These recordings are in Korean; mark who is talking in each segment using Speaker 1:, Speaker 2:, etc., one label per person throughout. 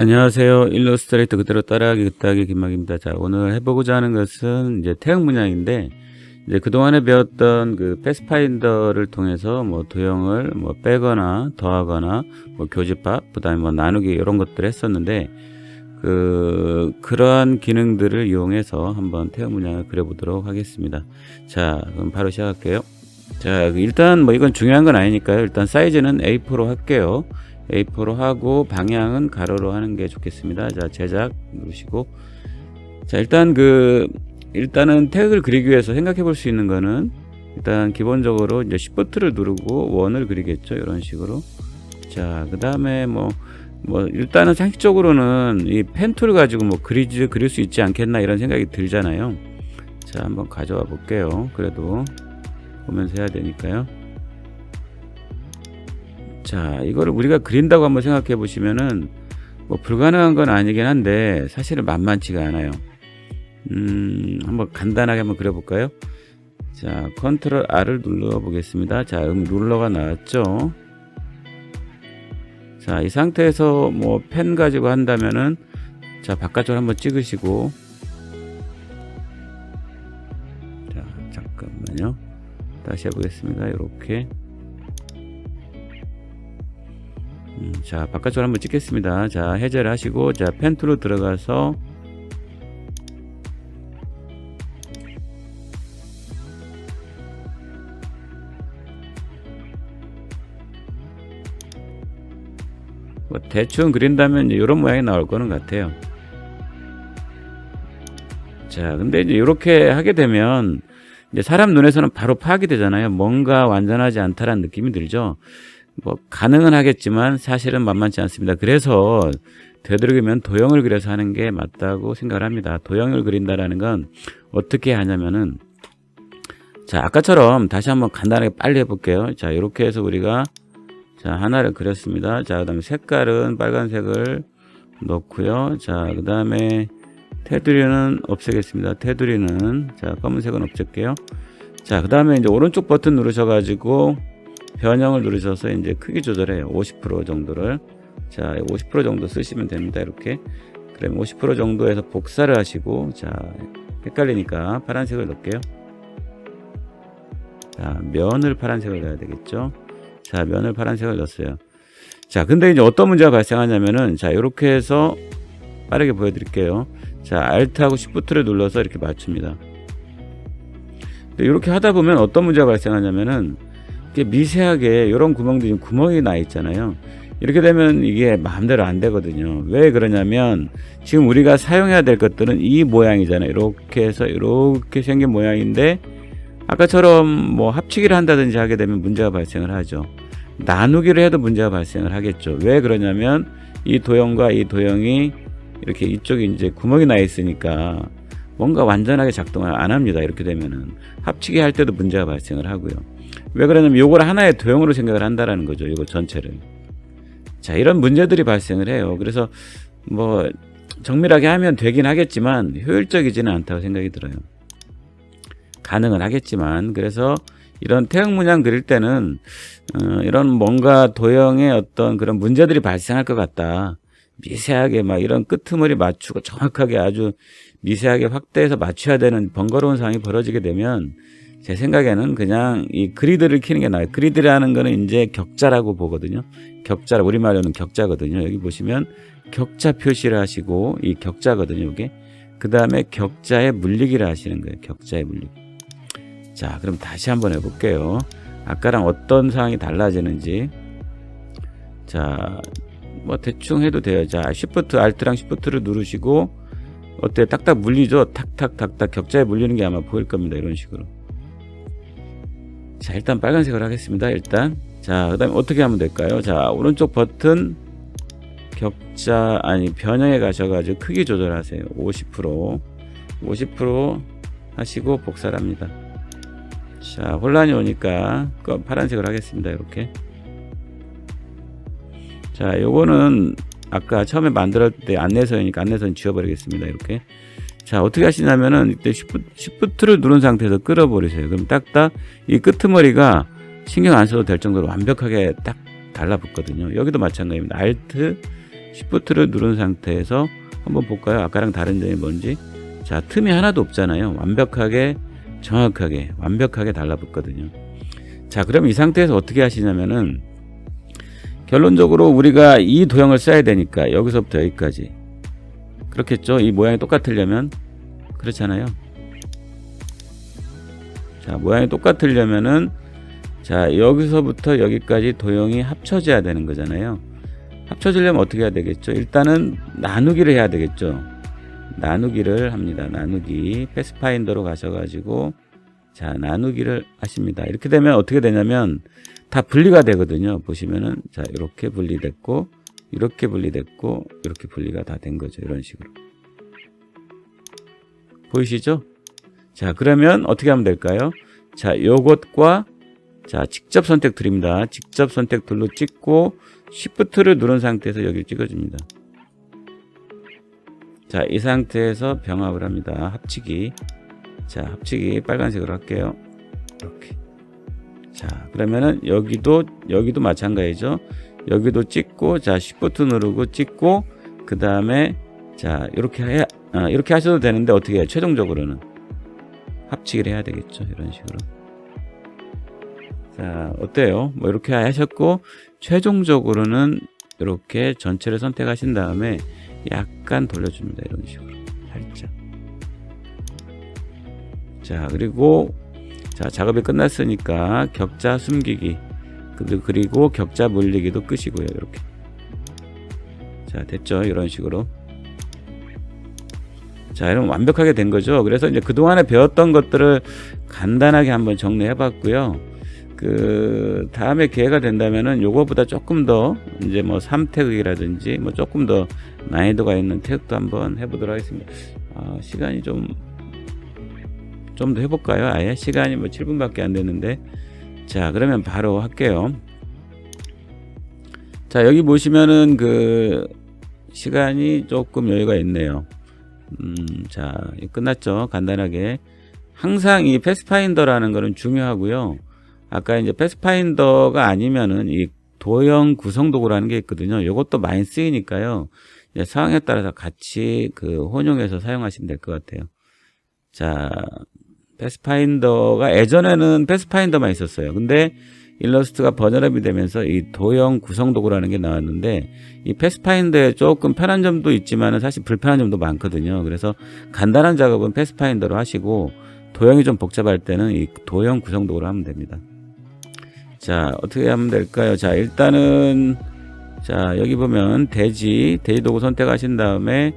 Speaker 1: 안녕하세요. 일러스트레이터 그대로 따라하기 긋하기 김학입니다. 자, 오늘 해보고자 하는 것은 이제 태형 문양인데, 이제 그동안에 배웠던 그 패스파인더를 통해서 뭐 도형을 뭐 빼거나 더하거나 뭐 교집합, 그 다음에 뭐 나누기 이런 것들을 했었는데, 그러한 기능들을 이용해서 한번 태형 문양을 그려보도록 하겠습니다. 자, 그럼 바로 시작할게요. 자, 일단 뭐 이건 중요한 건 아니니까요. 일단 사이즈는 A4로 할게요. A4로 하고 방향은 가로로 하는 게 좋겠습니다. 자, 제작 누르시고, 자, 일단은 태극을 그리기 위해서 생각해 볼 수 있는 거는, 일단 기본적으로 이제 Shift를 누르고 원을 그리겠죠. 이런 식으로. 자, 그 다음에 일단은 상식적으로는 이 펜툴 가지고 뭐 그릴 수 있지 않겠나 이런 생각이 들잖아요. 자, 한번 가져와 볼게요. 그래도 보면서 해야 되니까요. 자, 이거를 우리가 그린다고 한번 생각해 보시면은 뭐 불가능한 건 아니긴 한데 사실은 만만치가 않아요. 한번 간단하게 한번 그려 볼까요? 자, 컨트롤 R을 눌러 보겠습니다. 자, 룰러가 나왔죠. 자, 이 상태에서 뭐 펜 가지고 한다면은, 자, 바깥쪽으로 한번 찍으시고, 자, 잠깐만요. 다시 해보겠습니다. 이렇게. 자, 바깥쪽으로 한번 찍겠습니다. 자, 해제를 하시고, 자, 펜 툴로 들어가서, 뭐 대충 그린다면 이런 모양이 나올 거는 같아요. 자, 근데 이제 이렇게 하게 되면 이제 사람 눈에서는 바로 파악이 되잖아요. 뭔가 완전하지 않다라는 느낌이 들죠. 뭐 가능은 하겠지만 사실은 만만치 않습니다. 그래서 되도록이면 도형을 그려서 하는 게 맞다고 생각을 합니다. 도형을 그린다라는 건 어떻게 하냐면은, 자, 아까처럼 다시 한번 간단하게 빨리 해볼게요. 자, 이렇게 해서 우리가, 자, 하나를 그렸습니다. 자, 그 다음에 색깔은 빨간색을 넣고요. 자, 그 다음에 테두리는 없애겠습니다. 테두리는, 자, 검은색은 없앨게요. 자, 그 다음에 이제 오른쪽 버튼 누르셔가지고 변형을 누르셔서 이제 크기 조절해요. 50% 정도를. 자, 50% 정도 쓰시면 됩니다. 이렇게. 그럼 50% 정도에서 복사를 하시고, 자, 헷갈리니까 파란색을 넣을게요. 자, 면을 파란색을 넣어야 되겠죠. 자, 면을 파란색을 넣었어요. 자, 근데 이제 어떤 문제가 발생하냐면은, 자, 이렇게 해서 빠르게 보여드릴게요. 자, Alt하고 Shift를 눌러서 이렇게 맞춥니다. 근데 이렇게 하다 보면 어떤 문제가 발생하냐면은, 이게 미세하게 이런 구멍들이 구멍이 나 있잖아요. 이렇게 되면 이게 마음대로 안 되거든요. 왜 그러냐면 지금 우리가 사용해야 될 것들은 이 모양이잖아요. 이렇게 해서 이렇게 생긴 모양인데, 아까처럼 뭐 합치기를 한다든지 하게 되면 문제가 발생을 하죠. 나누기를 해도 문제가 발생을 하겠죠. 왜 그러냐면 이 도형과 이 도형이 이렇게 이쪽에 이제 구멍이 나 있으니까 뭔가 완전하게 작동을 안 합니다. 이렇게 되면은 합치기 할 때도 문제가 발생을 하고요. 왜 그러냐면 요걸 하나의 도형으로 생각을 한다라는 거죠. 이거 전체를. 자, 이런 문제들이 발생을 해요. 그래서 뭐 정밀하게 하면 되긴 하겠지만 효율적이지는 않다고 생각이 들어요. 가능은 하겠지만, 그래서 이런 태형 문양 그릴 때는 이런 뭔가 도형의 어떤 그런 문제들이 발생할 것 같다. 미세하게 막 이런 끄트머리 맞추고 정확하게 아주 미세하게 확대해서 맞춰야 되는 번거로운 상황이 벌어지게 되면 제 생각에는 그냥 이 그리드를 키는 게 나아요. 그리드라는 거는 이제 격자라고 보거든요. 격자, 우리말로는 격자거든요. 여기 보시면 격자 표시를 하시고 이 격자거든요. 이게. 그 다음에 격자의 물리기를 하시는 거예요. 격자의 물리기. 자, 그럼 다시 한번 해볼게요. 아까랑 어떤 상황이 달라지는지. 자, 뭐 대충 해도 돼요. 자, Alt랑 Shift를 누르시고, 어때요? 딱딱 물리죠? 탁탁탁탁 격자에 물리는 게 아마 보일 겁니다. 이런 식으로. 자, 일단 빨간색을 하겠습니다. 일단. 자, 그 다음에 어떻게 하면 될까요? 자, 오른쪽 버튼 변형에 가셔가지고 크기 조절하세요. 50% 하시고 복사를 합니다. 자, 혼란이 오니까 파란색을 하겠습니다. 이렇게. 자, 요거는 아까 처음에 만들었을 때 안내서니까 안내서는 지워버리겠습니다. 이렇게. 자, 어떻게 하시냐면은 이때 Shift를 누른 상태에서 끌어버리세요. 그럼 딱딱 이 끄트머리가 신경 안 써도 될 정도로 완벽하게 딱 달라붙거든요. 여기도 마찬가지입니다. Alt Shift를 누른 상태에서 한번 볼까요? 아까랑 다른 점이 뭔지. 자, 틈이 하나도 없잖아요. 완벽하게 정확하게 완벽하게 달라붙거든요. 자, 그럼 이 상태에서 어떻게 하시냐면은 결론적으로 우리가 이 도형을 써야 되니까 여기서부터 여기까지 그렇겠죠. 이 모양이 똑같으려면 그렇잖아요. 자, 모양이 똑같으려면은 자, 여기서부터 여기까지 도형이 합쳐져야 되는 거잖아요. 합쳐지려면 어떻게 해야 되겠죠? 일단은 나누기를 해야 되겠죠. 나누기를 합니다. 나누기. 패스파인더로 가셔가지고 자, 나누기를 하십니다. 이렇게 되면 어떻게 되냐면 다 분리가 되거든요. 보시면은 자, 이렇게 분리됐고 이렇게 분리됐고 이렇게 분리가 다 된 거죠. 이런 식으로 보이시죠? 자, 그러면 어떻게 하면 될까요? 자, 요것과 자, 직접 선택 드립니다. 직접 선택 둘로 찍고 Shift를 누른 상태에서 여기 찍어줍니다. 자, 이 상태에서 병합을 합니다. 합치기. 자, 합치기 빨간색으로 할게요. 이렇게. 자, 그러면은 여기도 마찬가지죠. 여기도 찍고 자, Shift 누르고 찍고 그 다음에 자, 이렇게 하셔도 되는데 어떻게 해요? 최종적으로는 합치기를 해야 되겠죠. 이런 식으로. 자, 어때요? 뭐 이렇게 하셨고 최종적으로는 이렇게 전체를 선택하신 다음에 약간 돌려줍니다. 이런 식으로 살짝. 자, 그리고 자, 작업이 끝났으니까 격자 숨기기 그리고 격자 물리기도 끄시고요. 이렇게. 자, 됐죠? 이런 식으로. 자, 이러면 완벽하게 된 거죠. 그래서 이제 그동안에 배웠던 것들을 간단하게 한번 정리해 봤고요. 그 다음에 기회가 된다면은 요거보다 조금 더 이제 뭐 3태극이라든지 뭐 조금 더 난이도가 있는 태극도 한번 해보도록 하겠습니다. 시간이 좀 더 해볼까요? 아예 시간이 뭐 7분밖에 안 됐는데 자, 그러면 바로 할게요. 자, 여기 보시면은 그 시간이 조금 여유가 있네요. 자, 끝났죠. 간단하게 항상 이 패스파인더라는 거는 중요하고요. 아까 이제 패스파인더가 아니면은 이 도형 구성 도구라는 게 있거든요. 이것도 많이 쓰이니까요. 이제 상황에 따라서 같이 그 혼용해서 사용하시면 될 것 같아요. 자, 패스파인더가 예전에는 패스파인더만 있었어요. 근데 일러스트가 버전업이 되면서 이 도형 구성 도구라는 게 나왔는데 이 패스파인더에 조금 편한 점도 있지만 사실 불편한 점도 많거든요. 그래서 간단한 작업은 패스파인더로 하시고 도형이 좀 복잡할 때는 이 도형 구성 도구로 하면 됩니다. 자, 어떻게 하면 될까요? 자, 일단은 자, 여기 보면 대지 도구 선택하신 다음에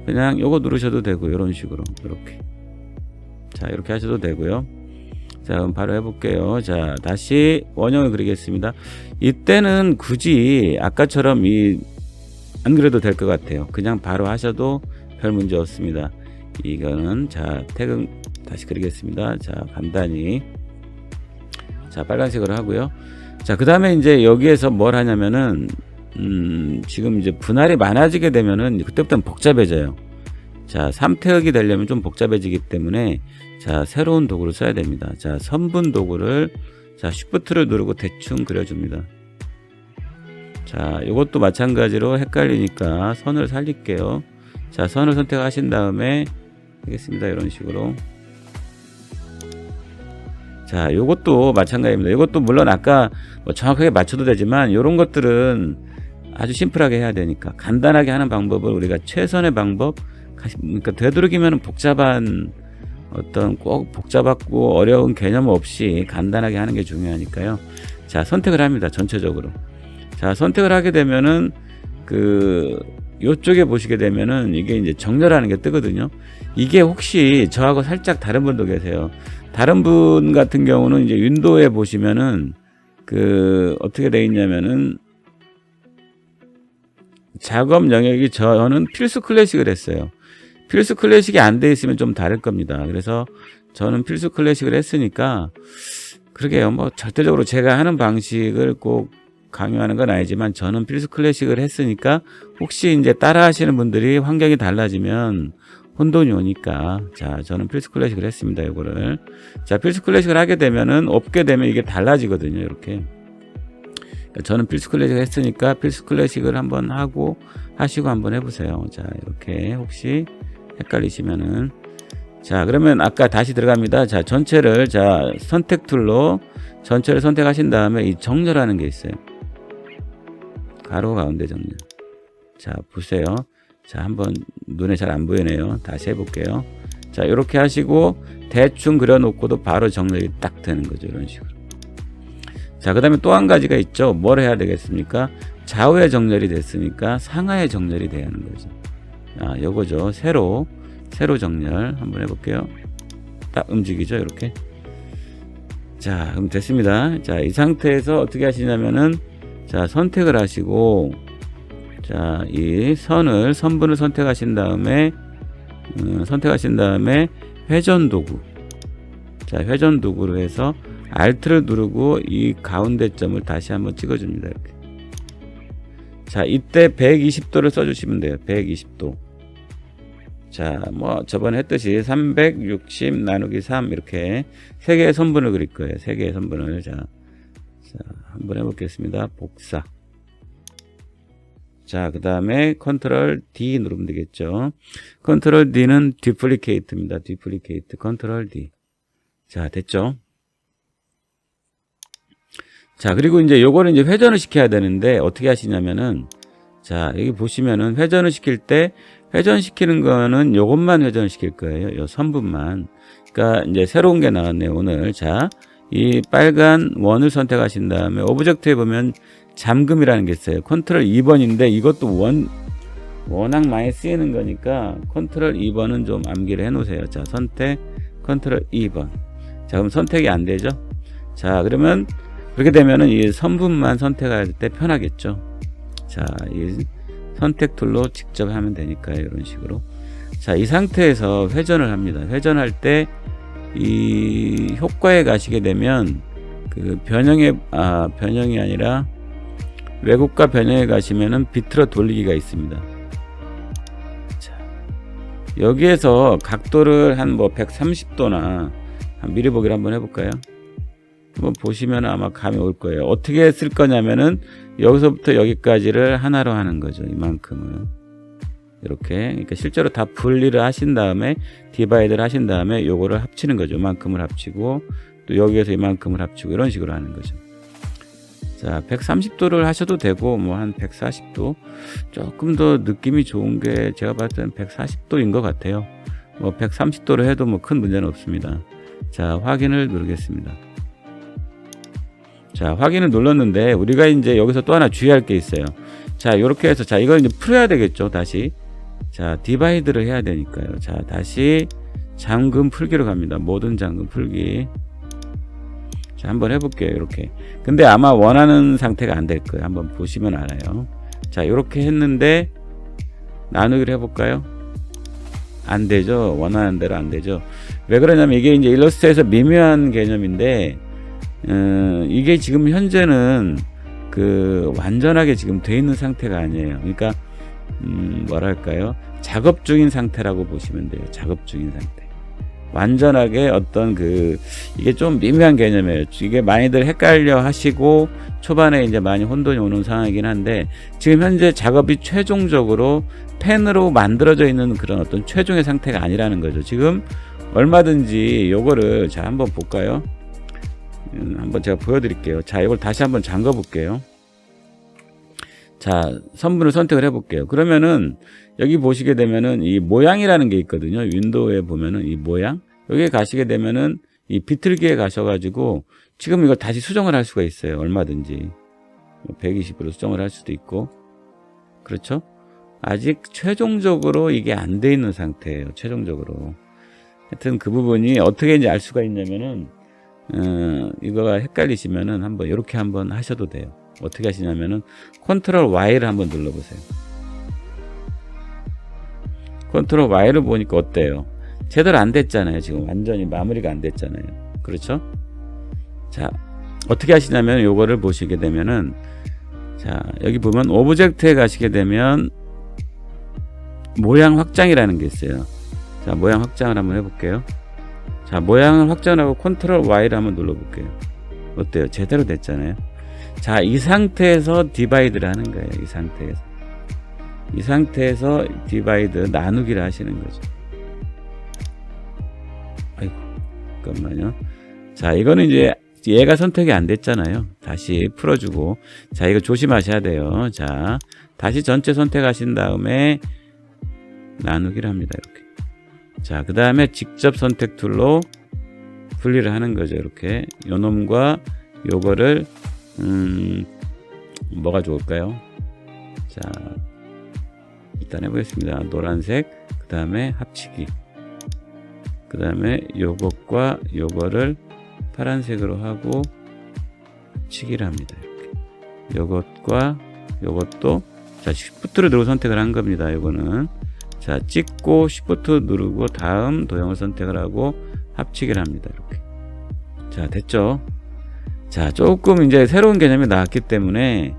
Speaker 1: 그냥 요거 누르셔도 되고 이런 식으로 이렇게. 자, 이렇게 하셔도 되고요. 자, 그럼 바로 해볼게요. 자, 다시 원형을 그리겠습니다. 이때는 굳이 아까처럼 안 그래도 될 것 같아요. 그냥 바로 하셔도 별 문제 없습니다. 이거는 자, 태극 다시 그리겠습니다. 자, 간단히 자, 빨간색으로 하고요. 자, 그 다음에 이제 여기에서 뭘 하냐면은 지금 이제 분할이 많아지게 되면은 그때부터는 복잡해져요. 자, 3태극이 되려면 좀 복잡해지기 때문에 자, 새로운 도구를 써야 됩니다. 자, 선분 도구를 자, Shift를 누르고 대충 그려줍니다. 자, 이것도 마찬가지로 헷갈리니까 선을 살릴게요. 자, 선을 선택하신 다음에 하겠습니다. 이런 식으로. 자, 요것도 마찬가지입니다. 이것도 물론 아까 뭐 정확하게 맞춰도 되지만 이런 것들은 아주 심플하게 해야 되니까 간단하게 하는 방법을 우리가 최선의 방법, 그러니까 되도록이면 복잡한 어떤 꼭 복잡하고 어려운 개념 없이 간단하게 하는 게 중요하니까요. 자, 선택을 합니다. 전체적으로. 자, 선택을 하게 되면은 그 요쪽에 보시게 되면은 이게 이제 정렬하는 게 뜨거든요. 이게 혹시 저하고 살짝 다른 분도 계세요. 다른 분 같은 경우는 이제 윈도우에 보시면은 그 어떻게 되어 있냐면은 작업 영역이 저는 필수 클래식을 했어요. 필수 클래식이 안 돼 있으면 좀 다를 겁니다. 그래서 저는 필수 클래식을 했으니까 그러게요. 뭐 절대적으로 제가 하는 방식을 꼭 강요하는 건 아니지만 저는 필수 클래식을 했으니까 혹시 이제 따라 하시는 분들이 환경이 달라지면 혼돈이 오니까 자, 저는 필수 클래식을 했습니다. 이거를 자, 필수 클래식을 하게 되면은 없게 되면 이게 달라지거든요. 이렇게 저는 필수 클래식 했으니까 필수 클래식을 한번 하시고 한번 해보세요. 자, 이렇게 혹시 헷갈리시면은. 자, 그러면 아까 다시 들어갑니다. 자, 전체를, 자, 선택 툴로 전체를 선택하신 다음에 이 정렬하는 게 있어요. 가로 가운데 정렬. 자, 보세요. 자, 한번 눈에 잘 안 보이네요. 다시 해볼게요. 자, 이렇게 하시고 대충 그려놓고도 바로 정렬이 딱 되는 거죠. 이런 식으로. 자, 그 다음에 또 한 가지가 있죠. 뭘 해야 되겠습니까? 좌우의 정렬이 됐으니까 상하의 정렬이 돼야 하는 거죠. 아, 요거죠. 세로 정렬 한번 해볼게요. 딱 움직이죠. 이렇게. 자, 그럼 됐습니다. 자, 이 상태에서 어떻게 하시냐면은, 자, 선택을 하시고, 자, 이 선분을 선택하신 다음에 회전 도구. 자, 회전 도구로 해서 Alt를 누르고 이 가운데 점을 다시 한번 찍어줍니다. 이렇게. 자, 이때 120도를 써주시면 돼요. 120도. 자, 뭐 저번에 했듯이 360 나누기 3 이렇게 3개의 선분을 그릴 거예요. 3개의 선분을. 자, 한번 해보겠습니다. 복사. 자, 그 다음에 컨트롤 D 누르면 되겠죠. 컨트롤 D는 duplicate입니다. duplicate. 컨트롤 D. 자, 됐죠. 자, 그리고 이제 요거를 이제 회전을 시켜야 되는데 어떻게 하시냐면은, 자, 여기 보시면은 회전을 시킬 때 회전시키는 거는 요것만 회전시킬 거예요. 요 선분만. 그러니까 이제 새로운 게 나왔네요, 오늘. 자, 이 빨간 원을 선택하신 다음에 오브젝트에 보면 잠금이라는 게 있어요. 컨트롤 2번인데 이것도 워낙 많이 쓰이는 거니까 컨트롤 2번은 좀 암기를 해 놓으세요. 자, 선택 컨트롤 2번. 자, 그럼 선택이 안 되죠? 자, 그러면 그렇게 되면은 이 선분만 선택할 때 편하겠죠. 자, 이 선택 툴로 직접 하면 되니까요. 이런 식으로. 자, 이 상태에서 회전을 합니다. 회전할 때 이 효과에 가시게 되면 그 변형이 아니라 왜곡과 변형에 가시면은 비틀어 돌리기가 있습니다. 자, 여기에서 각도를 한 뭐 130도나 미리 보기를 한번 해볼까요? 한번 보시면 아마 감이 올 거예요. 어떻게 쓸 거냐면은 여기서부터 여기까지를 하나로 하는 거죠. 이만큼을. 이렇게. 그러니까 실제로 다 분리를 하신 다음에 디바이드를 하신 다음에 요거를 합치는 거죠. 이만큼을 합치고 또 여기에서 이만큼을 합치고 이런 식으로 하는 거죠. 자, 130도를 하셔도 되고 뭐 한 140도 조금 더 느낌이 좋은 게 제가 봤을 때는 140도인 것 같아요. 뭐 130도로 해도 뭐 큰 문제는 없습니다. 자, 확인을 누르겠습니다. 자, 확인을 눌렀는데 우리가 이제 여기서 또 하나 주의할 게 있어요. 자, 요렇게 해서 자, 이걸 이제 풀어야 되겠죠. 다시. 자, 디바이드를 해야 되니까요. 자, 다시 잠금 풀기로 갑니다. 모든 잠금 풀기. 자, 한번 해볼게요. 이렇게. 근데 아마 원하는 상태가 안 될 거예요. 한번 보시면 알아요. 자, 요렇게 했는데 나누기를 해볼까요? 안 되죠. 원하는 대로 안 되죠. 왜 그러냐면 이게 이제 일러스트에서 미묘한 개념인데 이게 지금 현재는 그 완전하게 지금 돼 있는 상태가 아니에요. 그러니까 뭐랄까요? 작업 중인 상태라고 보시면 돼요. 작업 중인 상태. 완전하게 어떤 이게 좀 미묘한 개념이에요. 이게 많이들 헷갈려 하시고 초반에 이제 많이 혼돈이 오는 상황이긴 한데 지금 현재 작업이 최종적으로 펜으로 만들어져 있는 그런 어떤 최종의 상태가 아니라는 거죠. 지금 얼마든지 요거를 자 한번 볼까요? 한번 제가 보여드릴게요. 자, 이걸 다시 한번 잠궈 볼게요. 자, 선분을 선택을 해 볼게요. 그러면은 여기 보시게 되면은 이 모양이라는 게 있거든요. 윈도우에 보면은 이 모양 여기에 가시게 되면은 이 비틀기에 가셔가지고 지금 이걸 다시 수정을 할 수가 있어요. 얼마든지 120으로 수정을 할 수도 있고 그렇죠? 아직 최종적으로 이게 안 돼 있는 상태예요. 최종적으로. 하여튼 그 부분이 어떻게 이제 알 수가 있냐면은 이거가 헷갈리시면은 한번 이렇게 한번 하셔도 돼요. 어떻게 하시냐면은 컨트롤 Y를 한번 눌러보세요. 컨트롤 Y를 보니까 어때요? 제대로 안 됐잖아요. 지금 완전히 마무리가 안 됐잖아요. 그렇죠? 자, 어떻게 하시냐면 요거를 보시게 되면은 자, 여기 보면 오브젝트에 가시게 되면 모양 확장이라는 게 있어요. 자, 모양 확장을 한번 해볼게요. 자, 모양을 확장하고 컨트롤 Y를 한번 눌러볼게요. 어때요? 제대로 됐잖아요. 자, 이 상태에서 디바이드를 하는 거예요. 이 상태에서 디바이드 나누기를 하시는 거죠. 아이고, 잠깐만요. 자, 이거는 이제 얘가 선택이 안 됐잖아요. 다시 풀어주고. 자, 이거 조심하셔야 돼요. 자, 다시 전체 선택하신 다음에 나누기를 합니다. 이렇게. 자, 그 다음에 직접 선택 툴로 분리를 하는 거죠. 이렇게. 요 놈과 요거를, 뭐가 좋을까요? 자, 일단 해보겠습니다. 노란색, 그 다음에 합치기. 그 다음에 요것과 요거를 파란색으로 하고 합치기를 합니다. 이렇게. 요것과 요것도, 자, Shift를 누르고 선택을 한 겁니다. 요거는. 자, 찍고 Shift 누르고 다음 도형을 선택을 하고 합치기를 합니다. 이렇게. 자, 됐죠? 자, 조금 이제 새로운 개념이 나왔기 때문에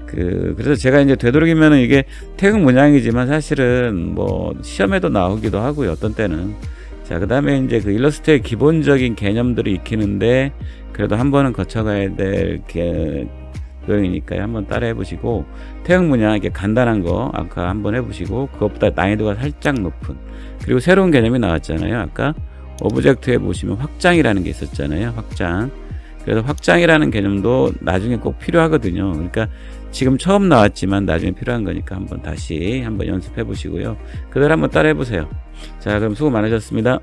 Speaker 1: 그래서 제가 이제 되도록이면은 이게 태극 문양이지만 사실은 뭐 시험에도 나오기도 하고요. 어떤 때는. 자, 그 다음에 이제 그 일러스트의 기본적인 개념들을 익히는데 그래도 한 번은 거쳐가야 될 도형이니까요. 한번 따라 해보시고, 태극 문양 이렇게 간단한 거 아까 한번 해보시고, 그것보다 난이도가 살짝 높은, 그리고 새로운 개념이 나왔잖아요. 아까 오브젝트에 보시면 확장이라는 게 있었잖아요. 확장. 그래서 확장이라는 개념도 나중에 꼭 필요하거든요. 그러니까 지금 처음 나왔지만 나중에 필요한 거니까 한번 다시 한번 연습해 보시고요. 그대로 한번 따라 해보세요. 자, 그럼 수고 많으셨습니다.